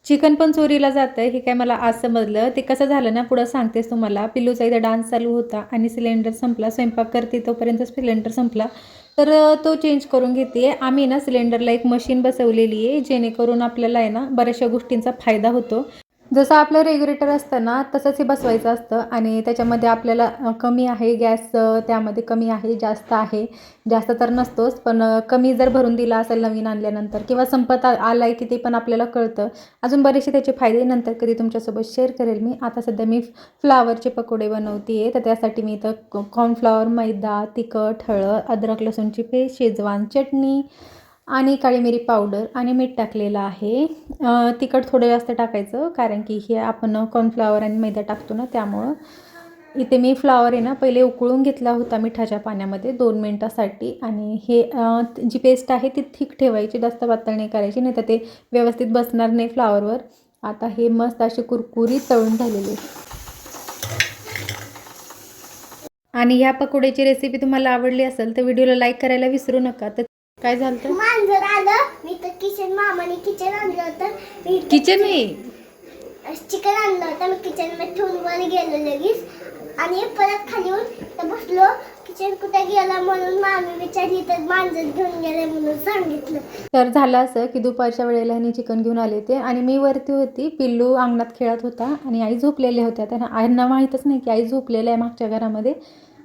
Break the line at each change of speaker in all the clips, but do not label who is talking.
Chicken पण चोरीला जातं हे काय मला आज समजलं. ते कसं झालं ना, पुढं सांगतेच तुम्हाला. पिल्लूचा इथं डान्स चालू होता आणि सिलेंडर संपला. स्वयंपाक करते तोपर्यंत सिलेंडर संपला. तर तो चेंज करून घेते. आम्ही ना सिलेंडरला एक मशीन बसवलेली आहे, जेणेकरून आपल्याला आहे ना बऱ्याचशा गोष्टींचा फायदा होतो. जसं आपलं रेग्युलेटर असतं ना, तसंच हे बसवायचं असतं आणि त्याच्यामध्ये आपल्याला कमी आहे गॅस, त्यामध्ये कमी आहे, जास्त आहे. जास्त तर नसतोच, पण कमी जर भरून दिला असेल नवीन आणल्यानंतर किंवा संपत आला आहे की ते पण आपल्याला कळतं. अजून बरेचसे त्याचे फायदे नंतर कधी तुमच्यासोबत शेअर करेल मी. आता सध्या मी फ्लावरचे पकोडे बनवते आहे, तर त्यासाठी मी इथं कॉर्नफ्लॉवर, मैदा, तिखट, हळद, अद्रक लसूणची पेस्ट, शेजवान चटणी आणि काळी मिरी पावडर आणि मीठ टाकलेलं आहे. तिखट थोडं जास्त टाकायचं, कारण की हे आपण कॉर्नफ्लॉवर आणि मैदा टाकतो ना, त्यामुळं. इथे मी फ्लॉवर आहे ना पहिले उकळून घेतला होता मिठाच्या पाण्यामध्ये 2 मिनिटासाठी आणि हे जी पेस्ट आहे ती थिक ठेवायची, जास्त पातळ नाही करायची, नाही तर ते व्यवस्थित बसणार नाही फ्लॉवरवर. आता हे मस्त असे कुरकुरीत तळून झालेले. आणि ह्या पकोड्याची रेसिपी तुम्हाला आवडली असेल तर व्हिडिओला लाईक करायला विसरू नका. तर काय झालं,
मांजर आलं मी तर किचन, मामाने किचन आणलं होतं.
किचन नाही,
चिकन आणलं होतं, मी किचन मध्ये ठेवून वर गेलो लगेच आणि परत खाली येऊन तर बसलो. किचन कुठे गेला म्हणून मामी विचारली तर मांजर घेऊन गेले म्हणून सांगितलं.
तर झालं असं की दुपारच्या वेळेला ह्यांनी चिकन घेऊन आले ते आणि मी वरती होती. पिल्लू अंगणात खेळत होता आणि आई झोपलेल्या होत्या. त्यांना आईंना माहीतच नाही की आई झोपलेल्या आहे मागच्या घरामध्ये.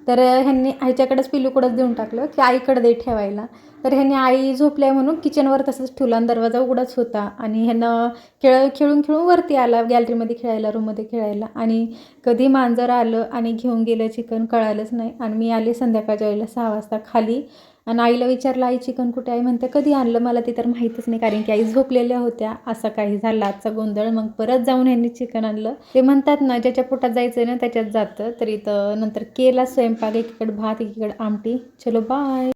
तर ह्यांनी आईच्याकडेच पिल्लूकडेच देऊन टाकलं की आईकडे दे ठेवायला. तर ह्यांनी आई झोपल्या म्हणून किचनवर तसंच ठेवलं आणि दरवाजा उघडाच होता आणि ह्यानं खेळून खेळून वरती आला गॅलरीमध्ये खेळायला, रूममध्ये खेळायला आणि कधी मांजर आलं आणि घेऊन गेलं चिकन कळालंच नाही. आणि मी आले संध्याकाळच्या वेळेला 6 वाजता खाली आणि आईला विचारलं, आई चिकन कुठे आहे? म्हणते कधी आणलं, मला ते तर माहीतच नाही, कारण की आई झोपलेल्या होत्या. असं काही झालं आजचा गोंधळ. मग परत जाऊन ह्यांनी चिकन आणलं. ते म्हणतात ना, ज्याच्या पोटात जायचं ना त्याच्यात जातं. तर इथं नंतर केला स्वयंपाक, एकीकडे भात एकीकडे आमटी. चलो बाय.